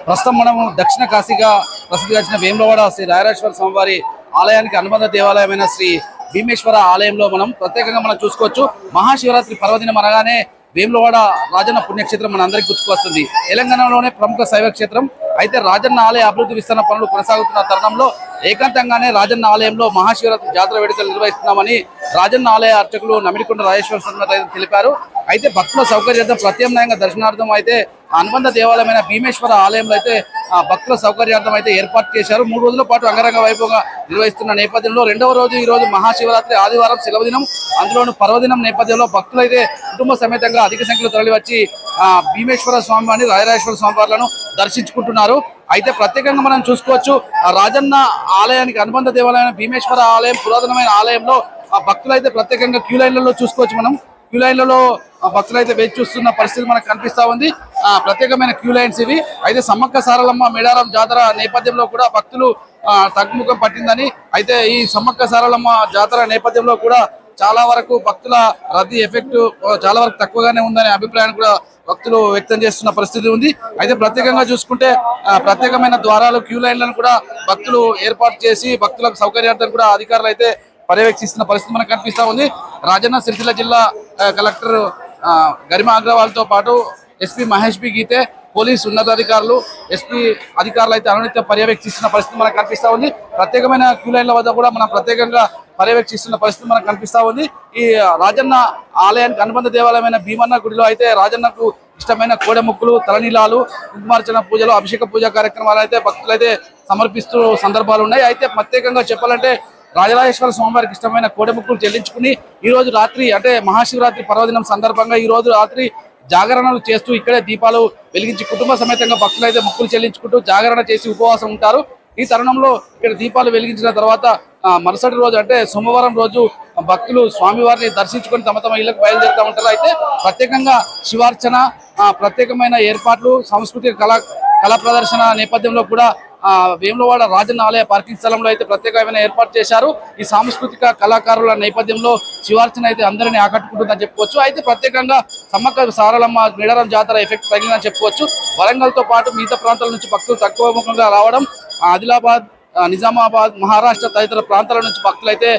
ప్రస్తుతం మనము దక్షిణ కాశీగా ప్రసిద్ధిగాంచిన వేములవాడ శ్రీ రాయరాజేశ్వర స్వామివారి ఆలయానికి అనుబంధ దేవాలయమైన శ్రీ భీమేశ్వర ఆలయంలో ప్రత్యేకంగా మనం చూసుకోవచ్చు. మహాశివరాత్రి పర్వదినం అనగానే వేములవాడ రాజన్న పుణ్యక్షేత్రం మన అందరికి గుర్తుకొస్తుంది. తెలంగాణలోనే ప్రముఖ శైవ క్షేత్రం. అయితే రాజన్న ఆలయ అభివృద్ధి విస్తరణ పనులు కొనసాగుతున్న తరుణంలో ఏకాంతంగానే రాజన్న ఆలయంలో మహాశివరాత్రి జాతర వేడుకలు నిర్వహిస్తున్నామని రాజన్న ఆలయ అర్చకులు నమిడికొండ రాజేశ్వర స్వామి తెలిపారు. అయితే భక్తుల సౌకర్యార్థం ప్రత్యామ్నాయంగా దర్శనార్థం అయితే అనుబంధ దేవాలయమైన భీమేశ్వర ఆలయంలో అయితే భక్తుల సౌకర్యార్థం అయితే ఏర్పాటు చేశారు. 3 రోజుల పాటు అంగరంగ వైభవంగా నిర్వహిస్తున్న నేపథ్యంలో రెండవ రోజు ఈ రోజు మహాశివరాత్రి ఆదివారం సెలవు దినం. అందులోనూ పర్వదినం నేపథ్యంలో భక్తులు అయితే కుటుంబ సమేతంగా అధిక సంఖ్యలో తరలివచ్చి భీమేశ్వర స్వామివారిని రాయరాజేశ్వర స్వామివార్లను దర్శించుకుంటున్నారు. అయితే ప్రత్యేకంగా మనం చూసుకోవచ్చు, రాజన్న ఆలయానికి అనుబంధ దేవాలయమైన భీమేశ్వర ఆలయం పురాతనమైన ఆలయంలో భక్తులు అయితే ప్రత్యేకంగా క్యూ లైన్లలో చూసుకోవచ్చు. మనం క్యూ లైన్లలో భక్తులు అయితే వేచి చూస్తున్న పరిస్థితి మనకు కనిపిస్తా ఉంది. ప్రత్యేకమైన క్యూ లైన్స్ ఇవి. అయితే సమ్మక్క సారలమ్మ మేడారం జాతర నేపథ్యంలో కూడా భక్తులు తగ్గుముఖం పట్టిందని, అయితే ఈ సమ్మక్క సారలమ్మ జాతర నేపథ్యంలో కూడా చాలా వరకు భక్తుల రద్దీ ఎఫెక్ట్ చాలా వరకు తక్కువగానే ఉందనే అభిప్రాయాన్ని కూడా భక్తులు వ్యక్తం చేస్తున్న పరిస్థితి ఉంది. అయితే ప్రత్యేకంగా చూసుకుంటే ప్రత్యేకమైన ద్వారాలు క్యూ లైన్లను కూడా భక్తులు ఏర్పాటు చేసి భక్తులకు సౌకర్యార్థం కూడా అధికారులు అయితే పర్యవేక్షిస్తున్న పరిస్థితి మనకు కనిపిస్తా ఉంది. రాజన్న సిరిసిల్ల జిల్లా కలెక్టర్ గరిమా అగ్రవాల్ తో పాటు ఎస్పీ మహేష్ బి గీతే, పోలీసు ఉన్నతాధికారులు, ఎస్పీ అధికారులు అయితే అనునిత్యం పర్యవేక్షిస్తున్న పరిస్థితి మనకు కనిపిస్తా ఉంది. ప్రత్యేకమైన క్యూ లైన్ల వద్ద కూడా మనం ప్రత్యేకంగా పర్యవేక్షిస్తున్న పరిస్థితి మనకు కనిపిస్తా ఉంది. ఈ రాజన్న ఆలయానికి అనుబంధ దేవాలయమైన భీమన్న గుడిలో అయితే రాజన్నకు ఇష్టమైన కోడెముక్కులు, తలనీలాలు, కుంకుమార్చన పూజలు, అభిషేక పూజా కార్యక్రమాలు అయితే భక్తులు అయితే సమర్పిస్తూ సందర్భాలు ఉన్నాయి. అయితే ప్రత్యేకంగా చెప్పాలంటే రాజరాజేశ్వర స్వామివారికి ఇష్టమైన కోడెముక్కులు చెల్లించుకుని ఈ రోజు రాత్రి అంటే మహాశివరాత్రి పర్వదినం సందర్భంగా ఈ రోజు రాత్రి జాగరణలు చేస్తూ ఇక్కడే దీపాలు వెలిగించి కుటుంబ సమేతంగా భక్తులు అయితే మొక్కులు చెల్లించుకుంటూ జాగరణ చేసి ఉపవాసం ఉంటారు. ఈ తరుణంలో ఇక్కడ దీపాలు వెలిగించిన తర్వాత మరుసటి రోజు అంటే సోమవారం రోజు భక్తులు స్వామివారిని దర్శించుకొని తమ తమ ఇళ్లకు బయలుదేరుతూ ఉంటారు. అయితే ప్రత్యేకంగా శివార్చన, ప్రత్యేకమైన ఏర్పాట్లు, సాంస్కృతిక కళా ప్రదర్శన నేపథ్యంలో కూడా వేములవాడ రాజన్న ఆలయ పార్కింగ్ స్థలంలో అయితే ప్రత్యేకమైన ఏర్పాటు చేశారు. ఈ సాంస్కృతిక కళాకారుల నేపథ్యంలో శివార్చన అయితే అందరినీ ఆకట్టుకుంటుందని చెప్పుకోవచ్చు. అయితే ప్రత్యేకంగా సమ్మక్క సారలమ్మ మేడారం జాతర ఎఫెక్ట్ తగిలిందని చెప్పుకోవచ్చు. వరంగల్తో పాటు మిగతా ప్రాంతాల నుంచి భక్తులు తక్కువ ముఖంగా రావడం, ఆదిలాబాద్, నిజామాబాద్, మహారాష్ట్ర తదితర ప్రాంతాల నుంచి భక్తులైతే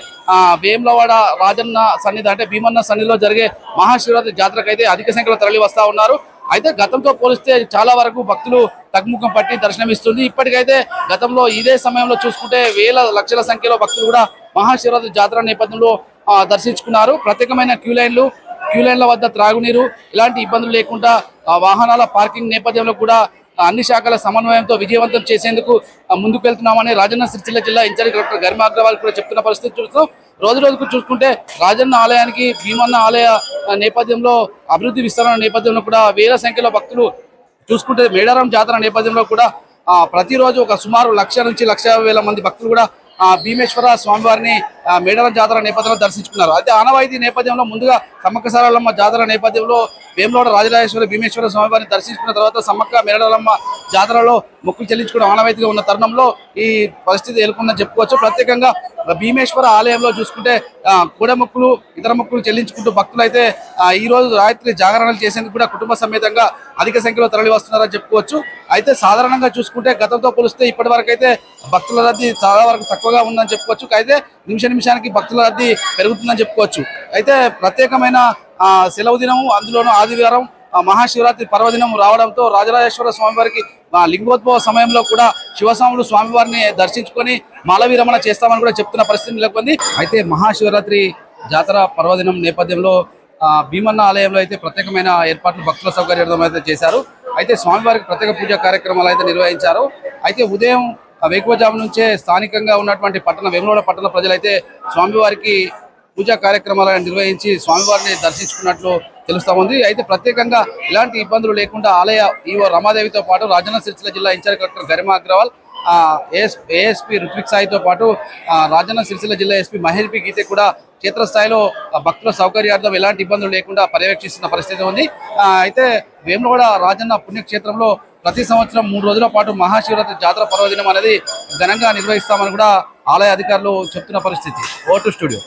వేములవాడ రాజన్న సన్నిధి అంటే భీమన్న సన్నిధిలో జరిగే మహాశివరాత్రి జాతరకు అయితే అధిక సంఖ్యలో తరలి వస్తూ ఉన్నారు. అయితే గతంతో పోలిస్తే చాలా వరకు భక్తులు తగ్గుముఖం పట్టి దర్శనమిస్తుంది. ఇప్పటికైతే గతంలో ఇదే సమయంలో చూసుకుంటే వేల లక్షల సంఖ్యలో భక్తులు కూడా మహాశివరాత్రి జాతర నేపథ్యంలో దర్శించుకున్నారు. ప్రత్యేకమైన క్యూ లైన్ల వద్ద త్రాగునీరు ఇలాంటి ఇబ్బందులు లేకుండా వాహనాల పార్కింగ్ నేపథ్యంలో కూడా అన్ని శాఖల సమన్వయంతో విజయవంతం చేసేందుకు ముందుకు వెళ్తున్నామని రాజన్న సిరిసిల్ల జిల్లా ఇన్ఛార్జ్ కలెక్టర్ గరిమా అగ్రవాల్ కూడా చెప్తున్న పరిస్థితి చూస్తాం. రోజు రోజుకు చూసుకుంటే రాజన్న ఆలయానికి భీమన్న ఆలయ నేపథ్యంలో అభివృద్ధి విస్తరణ నేపథ్యంలో కూడా వేల సంఖ్యలో భక్తులు చూసుకుంటే మేడారం జాతర నేపథ్యంలో కూడా ప్రతిరోజు ఒక సుమారు 1,00,000 నుంచి 1,50,000 మంది భక్తులు కూడా భీమేశ్వర స్వామివారిని మేడారం జాతర నేపథ్యంలో దర్శించుకున్నారు. అయితే ఆనవాయితీ నేపథ్యంలో ముందుగా సమ్మక్క సారలమ్మ జాతర నేపథ్యంలో వేములవాడ రాజరాజేశ్వర భీమేశ్వర స్వామివారిని దర్శించుకున్న తర్వాత సమ్మక్క మేడారమ్మ జాతరలో మొక్కులు చెల్లించుకోవడం ఆనవాయితీగా ఉన్న తరుణంలో ఈ పరిస్థితి ఎదుర్కొందని చెప్పుకోవచ్చు. ప్రత్యేకంగా భీమేశ్వర ఆలయంలో చూసుకుంటే కోడెముక్కులు, ఇతర మొక్కులు చెల్లించుకుంటూ భక్తులు అయితే ఈ రోజు రాత్రి జాగరణలు చేసేందుకు కూడా కుటుంబ సమేతంగా అధిక సంఖ్యలో తరలి వస్తున్నారని చెప్పుకోవచ్చు. అయితే సాధారణంగా చూసుకుంటే గతంతో పోలిస్తే ఇప్పటి వరకు అయితే భక్తుల రద్దీ చాలా వరకు తక్కువగా ఉందని చెప్పుకోవచ్చు. అయితే నిమిషానికి భక్తుల రద్దీ పెరుగుతుందని చెప్పుకోవచ్చు. అయితే ప్రత్యేకమైన సెలవు దినము, అందులోనూ ఆదివారం మహాశివరాత్రి పర్వదినం రావడంతో రాజరాజేశ్వర స్వామివారికి లింగోద్భవ సమయంలో కూడా శివస్వాములు స్వామివారిని దర్శించుకొని మాల విరమణ చేస్తామని కూడా చెప్తున్న పరిస్థితి నెలకొంది. అయితే మహాశివరాత్రి జాతర పర్వదినం నేపథ్యంలో భీమన్న ఆలయంలో అయితే ప్రత్యేకమైన ఏర్పాట్లు భక్తుల సౌకర్యార్థం అయితే చేశారు. అయితే స్వామివారికి ప్రత్యేక పూజా కార్యక్రమాలు అయితే నిర్వహించారు. అయితే ఉదయం వేకువజాము నుంచే స్థానికంగా ఉన్నటువంటి వేములవాడ పట్టణ ప్రజలైతే స్వామివారికి పూజా కార్యక్రమాలను నిర్వహించి స్వామివారిని దర్శించుకున్నట్లు తెలుస్తా ఉంది. అయితే ప్రత్యేకంగా ఇలాంటి ఇబ్బందులు లేకుండా ఆలయ ఈవో రమాదేవితో పాటు రాజన్న సిరిసిల్ల జిల్లా incharge collector Garima Agrawal, ASP Ruthvik సాయితో పాటు రాజన్న సిరిసిల్ల జిల్లా ఎస్పీ మహేష్ బి గీతే కూడా క్షేత్రస్థాయిలో భక్తుల సౌకర్యార్థం ఎలాంటి ఇబ్బందులు లేకుండా పర్యవేక్షిస్తున్న పరిస్థితి ఉంది. అయితే వేములవాడ రాజన్న పుణ్యక్షేత్రంలో ప్రతి సంవత్సరం 3 రోజుల పాటు మహాశివరాత్రి జాతర పర్వదినం అనేది ఘనంగా నిర్వహిస్తామని కూడా ఆలయ అధికారులు చెప్తున్న పరిస్థితి. Vote studio.